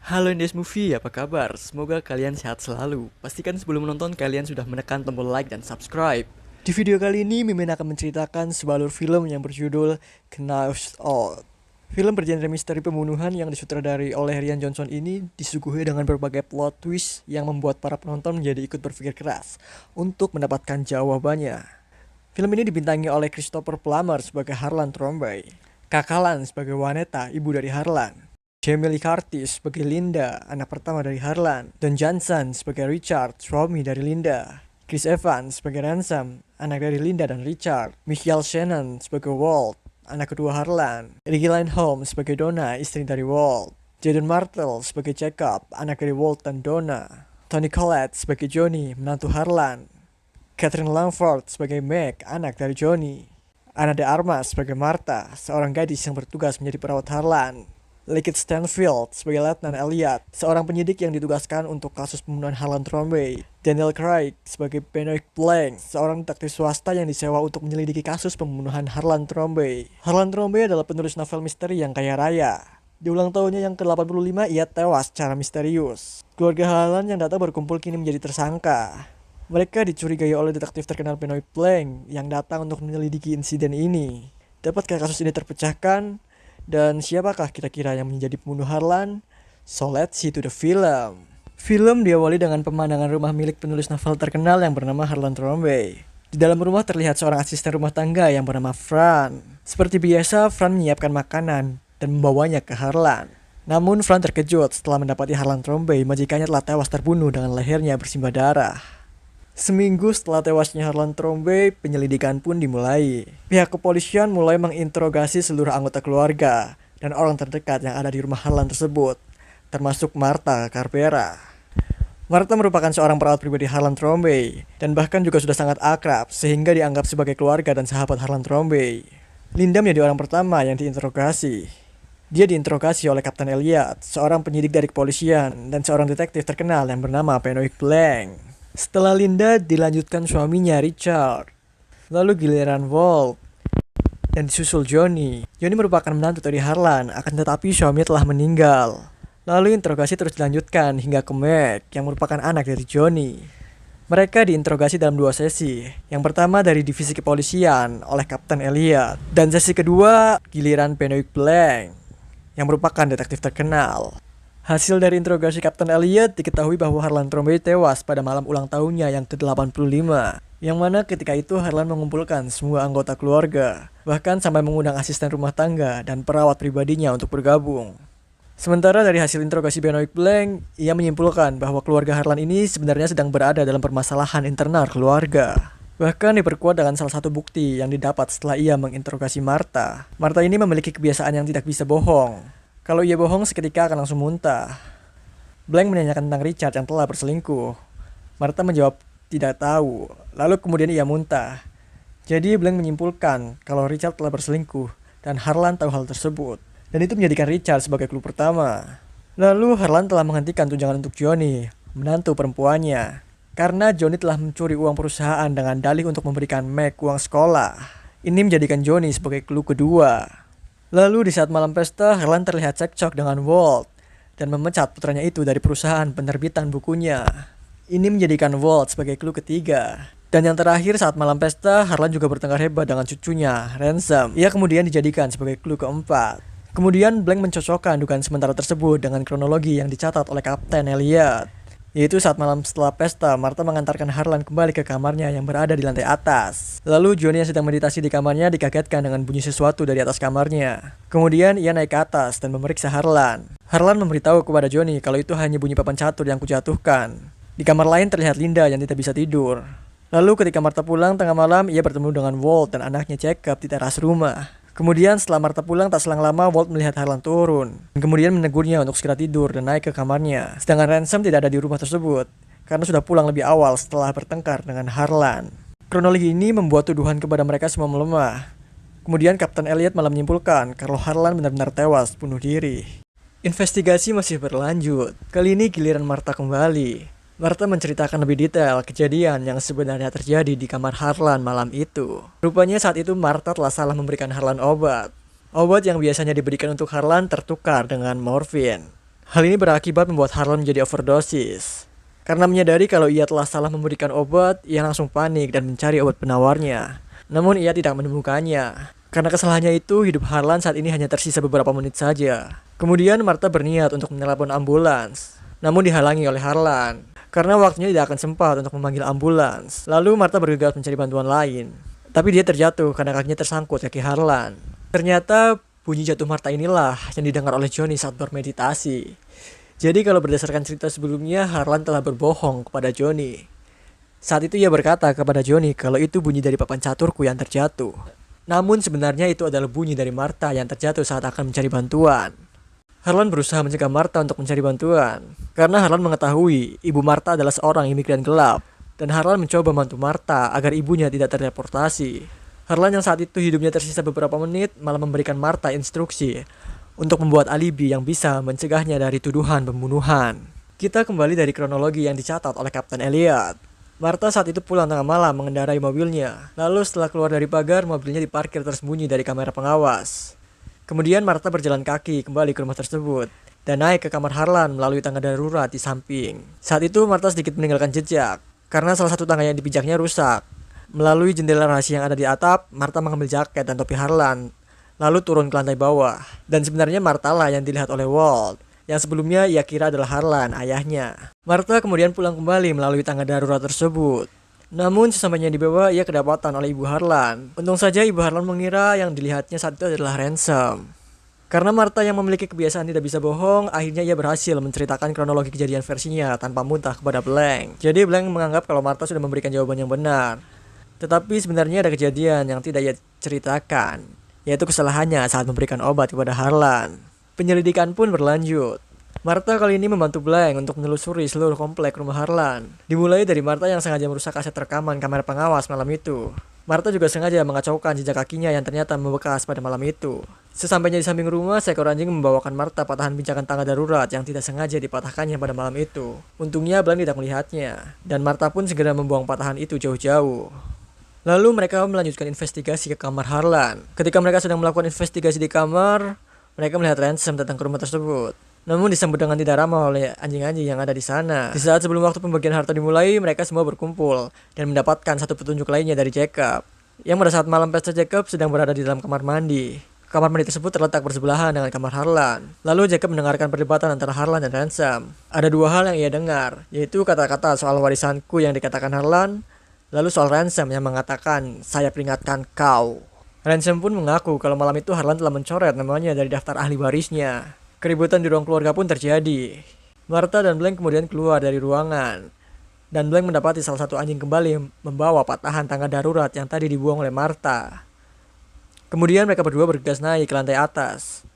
Halo Indes Movie, apa kabar? Semoga kalian sehat selalu. Pastikan sebelum menonton kalian sudah menekan tombol like dan subscribe. Di video kali ini, Mimin akan menceritakan sebuah alur film yang berjudul Knives Out. Film bergenre misteri pembunuhan yang disutradari oleh Rian Johnson ini disuguhi dengan berbagai plot twist yang membuat para penonton menjadi ikut berpikir keras untuk mendapatkan jawabannya. Film ini dibintangi oleh Christopher Plummer sebagai Harlan Thrombey, Kakalan sebagai Waneta, ibu dari Harlan, Jamie Lee Curtis sebagai Linda, anak pertama dari Harlan, Don Johnson sebagai Richard, suami dari Linda, Chris Evans sebagai Ransom, anak dari Linda dan Richard, Michael Shannon sebagai Walt, anak kedua Harlan, Regine Holmes sebagai Donna, istri dari Walt, Jaden Martell sebagai Jacob, anak dari Walt dan Donna, Tony Collette sebagai Johnny, menantu Harlan, Catherine Langford sebagai Meg, anak dari Johnny, Ana de Armas sebagai Martha, seorang gadis yang bertugas menjadi perawat Harlan, Lakeith Stanfield sebagai Letnan Elliot, seorang penyidik yang ditugaskan untuk kasus pembunuhan Harlan Thrombey, Daniel Craig sebagai Benoit Blanc, seorang detektif swasta yang disewa untuk menyelidiki kasus pembunuhan Harlan Thrombey. Harlan Thrombey adalah penulis novel misteri yang kaya raya. Di ulang tahunnya yang ke-85 ia tewas secara misterius. Keluarga Harlan yang datang berkumpul kini menjadi tersangka. Mereka dicurigai oleh detektif terkenal Benoit Blanc yang datang untuk menyelidiki insiden ini. Dapatkah kasus ini terpecahkan? Dan siapakah kira-kira yang menjadi pembunuh Harlan? So let's see to the film. Film diawali dengan pemandangan rumah milik penulis novel terkenal yang bernama Harlan Thrombey. Di dalam rumah terlihat seorang asisten rumah tangga yang bernama Fran. Seperti biasa, Fran menyiapkan makanan dan membawanya ke Harlan. Namun Fran terkejut setelah mendapati Harlan Thrombey majikannya telah tewas terbunuh dengan lehernya bersimbah darah. Seminggu setelah tewasnya Harlan Thrombey, penyelidikan pun dimulai. Pihak kepolisian mulai menginterogasi seluruh anggota keluarga dan orang terdekat yang ada di rumah Harlan tersebut, termasuk Martha Carpera. Martha merupakan seorang perawat pribadi Harlan Thrombey dan bahkan juga sudah sangat akrab sehingga dianggap sebagai keluarga dan sahabat Harlan Thrombey. Linda menjadi orang pertama yang diinterogasi. Dia diinterogasi oleh Kapten Elliot, seorang penyidik dari kepolisian dan seorang detektif terkenal yang bernama Benoit Blanc. Setelah Linda dilanjutkan suaminya Richard, lalu giliran Walt, dan disusul Johnny. Johnny merupakan menantu dari Harlan, akan tetapi suaminya telah meninggal. Lalu interogasi terus dilanjutkan hingga ke Meg, yang merupakan anak dari Johnny. Mereka diinterogasi dalam dua sesi. Yang pertama dari divisi kepolisian oleh Kapten Elliot, dan sesi kedua giliran Benoit Blanc, yang merupakan detektif terkenal. Hasil dari interogasi Kapten Elliot diketahui bahwa Harlan Thrombey tewas pada malam ulang tahunnya yang ke-85, yang mana ketika itu Harlan mengumpulkan semua anggota keluarga, bahkan sampai mengundang asisten rumah tangga dan perawat pribadinya untuk bergabung. Sementara dari hasil interogasi Benoit Blanc, ia menyimpulkan bahwa keluarga Harlan ini sebenarnya sedang berada dalam permasalahan internal keluarga. Bahkan diperkuat dengan salah satu bukti yang didapat setelah ia menginterogasi Martha. Martha ini memiliki kebiasaan yang tidak bisa bohong. Kalau ia bohong seketika akan langsung muntah. Blanc menanyakan tentang Richard yang telah berselingkuh. Martha menjawab tidak tahu, lalu kemudian ia muntah. Jadi Blanc menyimpulkan kalau Richard telah berselingkuh dan Harlan tahu hal tersebut. Dan itu menjadikan Richard sebagai clue pertama. Lalu Harlan telah menghentikan tunjangan untuk Johnny, menantu perempuannya. Karena Johnny telah mencuri uang perusahaan dengan dalih untuk memberikan Meg uang sekolah. Ini menjadikan Johnny sebagai clue kedua. Lalu di saat malam pesta, Harlan terlihat cekcok dengan Walt dan memecat putranya itu dari perusahaan penerbitan bukunya. Ini menjadikan Walt sebagai clue ketiga. Dan yang terakhir saat malam pesta, Harlan juga bertengkar hebat dengan cucunya, Ransom. Ia kemudian dijadikan sebagai clue keempat. Kemudian Blanc mencocokkan dugaan sementara tersebut dengan kronologi yang dicatat oleh Kapten Elliot. Yaitu saat malam setelah pesta, Martha mengantarkan Harlan kembali ke kamarnya yang berada di lantai atas. Lalu Johnny yang sedang meditasi di kamarnya dikagetkan dengan bunyi sesuatu dari atas kamarnya. Kemudian ia naik ke atas dan memeriksa Harlan. Harlan memberitahu kepada Johnny kalau itu hanya bunyi papan catur yang kujatuhkan. Di kamar lain terlihat Linda yang tidak bisa tidur. Lalu ketika Martha pulang tengah malam, ia bertemu dengan Walt dan anaknya Jacob di teras rumah. Kemudian setelah Martha pulang tak selang lama Walt melihat Harlan turun dan kemudian menegurnya untuk segera tidur dan naik ke kamarnya. Sedangkan Ransom tidak ada di rumah tersebut karena sudah pulang lebih awal setelah bertengkar dengan Harlan. Kronologi ini membuat tuduhan kepada mereka semua melemah. Kemudian Kapten Elliot malah menyimpulkan kalau Harlan benar-benar tewas bunuh diri. Investigasi masih berlanjut. Kali ini giliran Martha kembali. Martha menceritakan lebih detail kejadian yang sebenarnya terjadi di kamar Harlan malam itu. Rupanya saat itu Martha telah salah memberikan Harlan obat. Obat yang biasanya diberikan untuk Harlan tertukar dengan morfin. Hal ini berakibat membuat Harlan menjadi overdosis. Karena menyadari kalau ia telah salah memberikan obat, ia langsung panik dan mencari obat penawarnya. Namun ia tidak menemukannya. Karena kesalahannya itu, hidup Harlan saat ini hanya tersisa beberapa menit saja. Kemudian Martha berniat untuk menelepon ambulans, namun dihalangi oleh Harlan. Karena waktunya tidak akan sempat untuk memanggil ambulans. Lalu Martha bergegas mencari bantuan lain. Tapi dia terjatuh karena kakinya tersangkut kaki Harlan. Ternyata bunyi jatuh Martha inilah yang didengar oleh Johnny saat bermeditasi. Jadi kalau berdasarkan cerita sebelumnya, Harlan telah berbohong kepada Johnny. Saat itu ia berkata kepada Johnny kalau itu bunyi dari papan caturku yang terjatuh. Namun sebenarnya itu adalah bunyi dari Martha yang terjatuh saat akan mencari bantuan. Harlan berusaha mencegah Martha untuk mencari bantuan. Karena Harlan mengetahui ibu Martha adalah seorang imigran gelap. Dan Harlan mencoba membantu Martha agar ibunya tidak terdeportasi. Harlan yang saat itu hidupnya tersisa beberapa menit malah memberikan Martha instruksi untuk membuat alibi yang bisa mencegahnya dari tuduhan pembunuhan. Kita kembali dari kronologi yang dicatat oleh Kapten Elliot. Martha saat itu pulang tengah malam mengendarai mobilnya. Lalu setelah keluar dari pagar, mobilnya diparkir tersembunyi dari kamera pengawas. Kemudian Martha berjalan kaki kembali ke rumah tersebut dan naik ke kamar Harlan melalui tangga darurat di samping. Saat itu Martha sedikit meninggalkan jejak karena salah satu tangga yang dipijaknya rusak. Melalui jendela rahasia yang ada di atap, Martha mengambil jaket dan topi Harlan, lalu turun ke lantai bawah. Dan sebenarnya Martha lah yang dilihat oleh Walt, yang sebelumnya ia kira adalah Harlan, ayahnya. Martha kemudian pulang kembali melalui tangga darurat tersebut. Namun sesampainya di bawah, ia kedapatan oleh ibu Harlan. Untung saja ibu Harlan mengira yang dilihatnya saat itu adalah Ransom. Karena Martha yang memiliki kebiasaan tidak bisa bohong, akhirnya ia berhasil menceritakan kronologi kejadian versinya tanpa muntah kepada Blank. Jadi Blank menganggap kalau Martha sudah memberikan jawaban yang benar. Tetapi sebenarnya ada kejadian yang tidak ia ceritakan, yaitu kesalahannya saat memberikan obat kepada Harlan. Penyelidikan pun berlanjut. Martha kali ini membantu Blank untuk menelusuri seluruh komplek rumah Harlan. Dimulai dari Martha yang sengaja merusak aset rekaman kamera pengawas malam itu. Martha juga sengaja mengacaukan jejak kakinya yang ternyata membekas pada malam itu. Sesampainya di samping rumah, seekor anjing membawakan Martha patahan pijakan tangga darurat yang tidak sengaja dipatahkannya pada malam itu. Untungnya Blank tidak melihatnya, dan Martha pun segera membuang patahan itu jauh-jauh. Lalu mereka melanjutkan investigasi ke kamar Harlan. Ketika mereka sedang melakukan investigasi di kamar, mereka melihat Ransom datang ke rumah tersebut. Namun disambut dengan tidak ramah oleh anjing-anjing yang ada di sana. Di saat sebelum waktu pembagian harta dimulai, mereka semua berkumpul dan mendapatkan satu petunjuk lainnya dari Jacob, yang pada saat malam pesta Jacob sedang berada di dalam kamar mandi. Kamar mandi tersebut terletak bersebelahan dengan kamar Harlan. Lalu Jacob mendengarkan perdebatan antara Harlan dan Ransom. Ada dua hal yang ia dengar, yaitu kata-kata soal warisanku yang dikatakan Harlan, lalu soal Ransom yang mengatakan, "Saya peringatkan kau." Ransom pun mengaku kalau malam itu Harlan telah mencoret namanya dari daftar ahli warisnya. Keributan di ruang keluarga pun terjadi. Martha dan Blank kemudian keluar dari ruangan. Dan Blank mendapati salah satu anjing kembali membawa patahan tangga darurat yang tadi dibuang oleh Martha. Kemudian mereka berdua bergegas naik ke lantai atas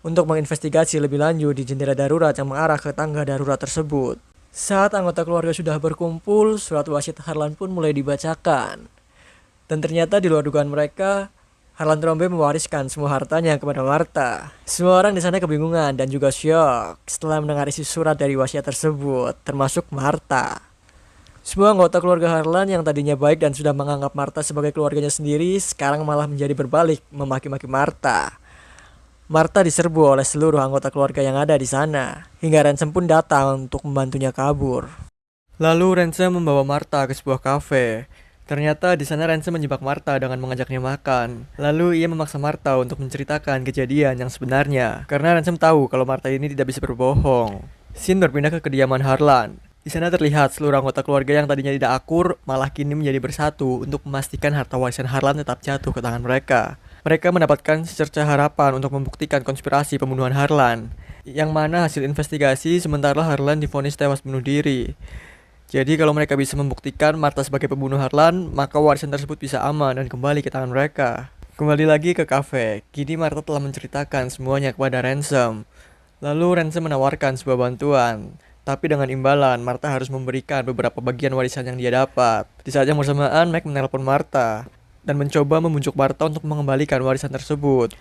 untuk menginvestigasi lebih lanjut di jendela darurat yang mengarah ke tangga darurat tersebut. Saat anggota keluarga sudah berkumpul, surat wasiat Harlan pun mulai dibacakan. Dan ternyata di luar dugaan mereka, Harlan Trombe mewariskan semua hartanya kepada Martha. Semua orang di sana kebingungan dan juga syok setelah mendengar isi surat dari wasiat tersebut, termasuk Martha. Semua anggota keluarga Harlan yang tadinya baik dan sudah menganggap Martha sebagai keluarganya sendiri, sekarang malah menjadi berbalik memaki-maki Martha. Martha diserbu oleh seluruh anggota keluarga yang ada di sana, hingga Ransom pun datang untuk membantunya kabur. Lalu Ransom membawa Martha ke sebuah kafe. Ternyata di sana Ransom menjebak Martha dengan mengajaknya makan. Lalu ia memaksa Martha untuk menceritakan kejadian yang sebenarnya, karena Ransom tahu kalau Martha ini tidak bisa berbohong. Scene berpindah ke kediaman Harlan. Di sana terlihat seluruh anggota keluarga yang tadinya tidak akur malah kini menjadi bersatu untuk memastikan harta warisan Harlan tetap jatuh ke tangan mereka. Mereka mendapatkan secerca harapan untuk membuktikan konspirasi pembunuhan Harlan, yang mana hasil investigasi sementara Harlan divonis tewas bunuh diri. Jadi kalau mereka bisa membuktikan Martha sebagai pembunuh Harlan, maka warisan tersebut bisa aman dan kembali ke tangan mereka. Kembali lagi ke kafe, kini Martha telah menceritakan semuanya kepada Ransom. Lalu Ransom menawarkan sebuah bantuan, tapi dengan imbalan Martha harus memberikan beberapa bagian warisan yang dia dapat. Di saat yang bersamaan, Mike menelpon Martha dan mencoba membujuk Martha untuk mengembalikan warisan tersebut.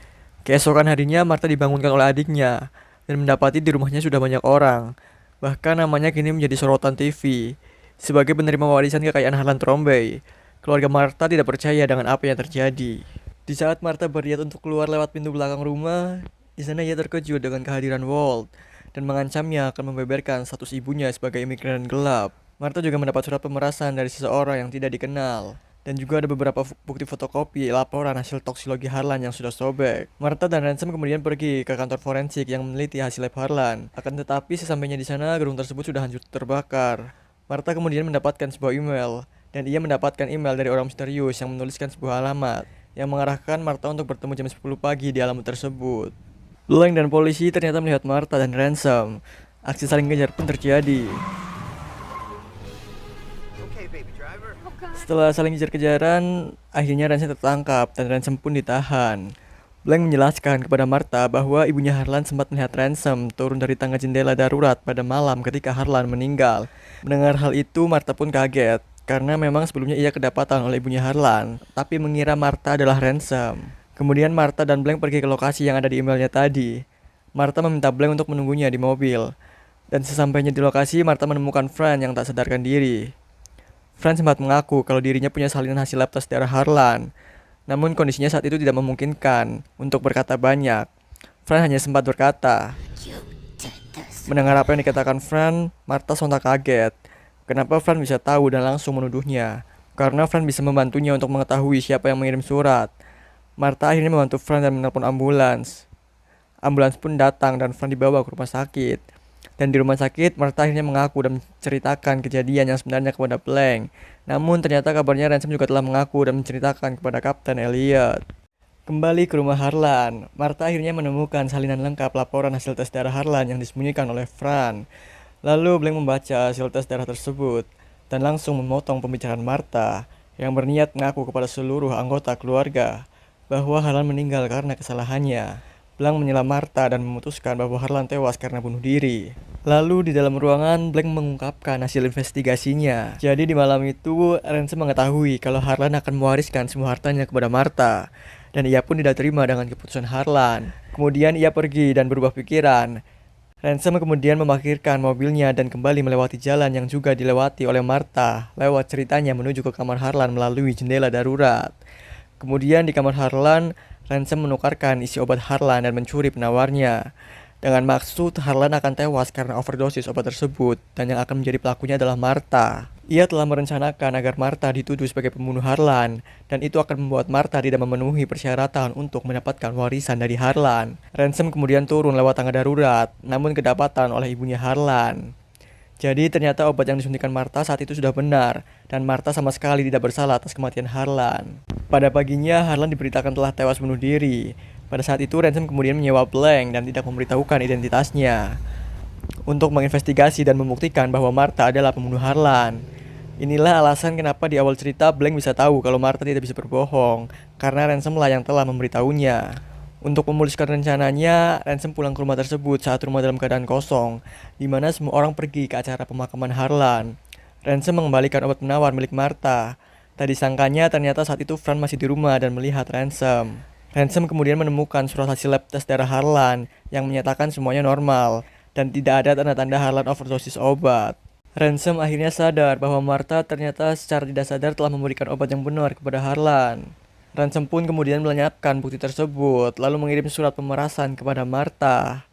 Keesokan harinya Martha dibangunkan oleh adiknya dan mendapati di rumahnya sudah banyak orang. Bahkan namanya kini menjadi sorotan TV. Sebagai penerima warisan kekayaan Harlan Trombe, keluarga Martha tidak percaya dengan apa yang terjadi. Di saat Martha berniat untuk keluar lewat pintu belakang rumah, di sana ia terkejut dengan kehadiran Walt. dan mengancamnya akan membeberkan status ibunya sebagai imigran gelap. Martha juga mendapat surat pemerasan dari seseorang yang tidak dikenal. Dan juga ada beberapa bukti fotokopi laporan hasil toksikologi Harlan yang sudah sobek. Martha dan Ransom kemudian pergi ke kantor forensik yang meneliti hasil lab Harlan. Akan tetapi sesampainya di sana, gedung tersebut sudah hancur terbakar. Martha kemudian mendapatkan sebuah email, dan ia mendapatkan email dari orang misterius yang menuliskan sebuah alamat yang mengarahkan Martha untuk bertemu jam 10 pagi di alamat tersebut. Blank dan polisi ternyata melihat Martha dan Ransom. Aksi saling kejar pun terjadi. Setelah saling kejar-kejaran, akhirnya Ransom tertangkap dan Ransom pun ditahan. Blank menjelaskan kepada Martha bahwa ibunya Harlan sempat melihat Ransom turun dari tangga jendela darurat pada malam ketika Harlan meninggal. Mendengar hal itu, Martha pun kaget, karena memang sebelumnya ia kedapatan oleh ibunya Harlan, tapi mengira Martha adalah Ransom. Kemudian Martha dan Blank pergi ke lokasi yang ada di emailnya tadi. Martha meminta Blank untuk menunggunya di mobil. Dan sesampainya di lokasi, Martha menemukan Fran yang tak sadarkan diri. Fran sempat mengaku kalau dirinya punya salinan hasil lab tes darah Harlan. Namun kondisinya saat itu tidak memungkinkan untuk berkata banyak. Fran hanya sempat berkata. Mendengar apa yang dikatakan Fran, Martha sontak kaget. Kenapa Fran bisa tahu dan langsung menuduhnya? Karena Fran bisa membantunya untuk mengetahui siapa yang mengirim surat. Martha akhirnya membantu Fran dan menelpon ambulans. Ambulans pun datang dan Fran dibawa ke rumah sakit. Dan di rumah sakit, Martha akhirnya mengaku dan menceritakan kejadian yang sebenarnya kepada Blank. Namun ternyata kabarnya Ransom juga telah mengaku dan menceritakan kepada Kapten Elliot. Kembali ke rumah Harlan, Martha akhirnya menemukan salinan lengkap laporan hasil tes darah Harlan yang disembunyikan oleh Fran. Lalu Blank membaca hasil tes darah tersebut dan langsung memotong pembicaraan Martha yang berniat mengaku kepada seluruh anggota keluarga bahwa Harlan meninggal karena kesalahannya. Blank menyela Martha dan memutuskan bahwa Harlan tewas karena bunuh diri. Lalu di dalam ruangan, Blank mengungkapkan hasil investigasinya. Jadi di malam itu, Ransom mengetahui kalau Harlan akan mewariskan semua hartanya kepada Martha. Dan ia pun tidak terima dengan keputusan Harlan. Kemudian ia pergi dan berubah pikiran. Ransom kemudian memarkirkan mobilnya dan kembali melewati jalan yang juga dilewati oleh Martha lewat ceritanya menuju ke kamar Harlan melalui jendela darurat. Kemudian di kamar Harlan, Ransom menukarkan isi obat Harlan dan mencuri penawarnya. Dengan maksud Harlan akan tewas karena overdosis obat tersebut dan yang akan menjadi pelakunya adalah Martha. Ia telah merencanakan agar Martha dituduh sebagai pembunuh Harlan dan itu akan membuat Martha tidak memenuhi persyaratan untuk mendapatkan warisan dari Harlan. Ransom kemudian turun lewat tangga darurat namun kedapatan oleh ibunya Harlan. Jadi ternyata obat yang disuntikan Martha saat itu sudah benar dan Martha sama sekali tidak bersalah atas kematian Harlan. Pada paginya Harlan diberitakan telah tewas bunuh diri. Pada saat itu Ransom kemudian menyewa Blank dan tidak memberitahukan identitasnya untuk menginvestigasi dan membuktikan bahwa Martha adalah pembunuh Harlan. Inilah alasan kenapa di awal cerita Blank bisa tahu kalau Martha tidak bisa berbohong karena Ransom lah yang telah memberitahunya. Untuk memuluskan rencananya, Ransom pulang ke rumah tersebut saat rumah dalam keadaan kosong, di mana semua orang pergi ke acara pemakaman Harlan. Ransom mengembalikan obat penawar milik Martha. Tak disangkanya ternyata saat itu Fran masih di rumah dan melihat Ransom. Ransom kemudian menemukan surat hasil lab tes darah Harlan yang menyatakan semuanya normal dan tidak ada tanda-tanda Harlan overdosis obat. Ransom akhirnya sadar bahwa Martha ternyata secara tidak sadar telah memberikan obat yang benar kepada Harlan. Ransom pun kemudian melenyapkan bukti tersebut, lalu mengirim surat pemerasan kepada Martha.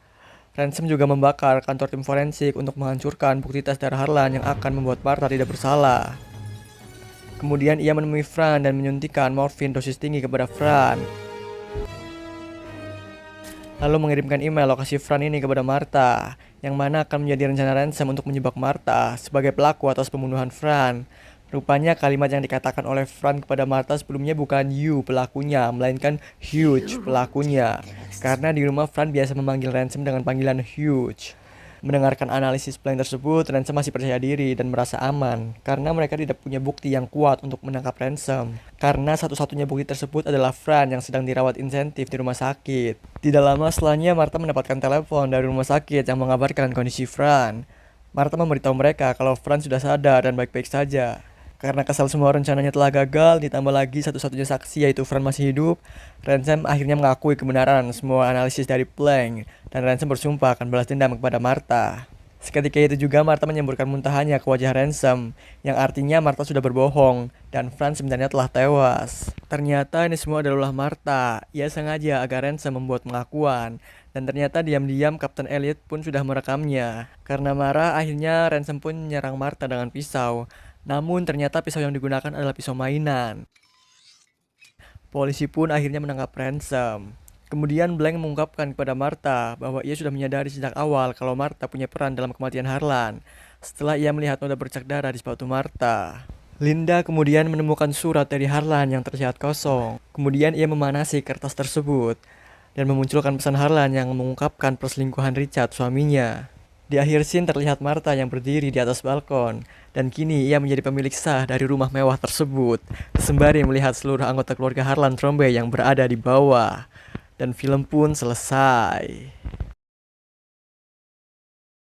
Ransom juga membakar kantor tim forensik untuk menghancurkan bukti tes darah Harlan yang akan membuat Martha tidak bersalah. Kemudian ia menemui Fran dan menyuntikkan morfin dosis tinggi kepada Fran. Lalu mengirimkan email lokasi Fran ini kepada Martha, yang mana akan menjadi rencana Ransom untuk menjebak Martha sebagai pelaku atas pembunuhan Fran. Rupanya kalimat yang dikatakan oleh Fran kepada Martha sebelumnya bukan you pelakunya, melainkan Huge pelakunya. Karena di rumah Fran biasa memanggil Ransom dengan panggilan Huge. Mendengarkan analisis Blank tersebut, Ransom masih percaya diri dan merasa aman karena mereka tidak punya bukti yang kuat untuk menangkap Ransom. Karena satu-satunya bukti tersebut adalah Fran yang sedang dirawat intensif di rumah sakit. Tidak lama setelahnya, Martha mendapatkan telepon dari rumah sakit yang mengabarkan kondisi Fran. Martha memberitahu mereka kalau Fran sudah sadar dan baik-baik saja. Karena kesal semua rencananya telah gagal, ditambah lagi satu-satunya saksi yaitu Fran masih hidup, Ransom akhirnya mengakui kebenaran semua analisis dari Blank, dan Ransom bersumpah akan balas dendam kepada Martha. Seketika itu juga Martha menyemburkan muntahannya ke wajah Ransom, yang artinya Martha sudah berbohong, dan Franz sebenarnya telah tewas. Ternyata ini semua adalah ulah Martha. Ia sengaja agar Ransom membuat pengakuan, dan ternyata diam-diam Kapten Elliot pun sudah merekamnya. Karena marah, akhirnya Ransom pun menyerang Martha dengan pisau. Namun ternyata pisau yang digunakan adalah pisau mainan. Polisi pun akhirnya menangkap Ransom. Kemudian Blank mengungkapkan kepada Martha bahwa ia sudah menyadari sejak awal kalau Martha punya peran dalam kematian Harlan, setelah ia melihat noda bercak darah di sepatu Martha. Linda kemudian menemukan surat dari Harlan yang terlihat kosong. Kemudian ia memanasi kertas tersebut dan memunculkan pesan Harlan yang mengungkapkan perselingkuhan Richard, suaminya. Di akhir scene terlihat Martha yang berdiri di atas balkon, dan kini ia menjadi pemilik sah dari rumah mewah tersebut, sembari melihat seluruh anggota keluarga Harlan Trombey yang berada di bawah. Dan film pun selesai.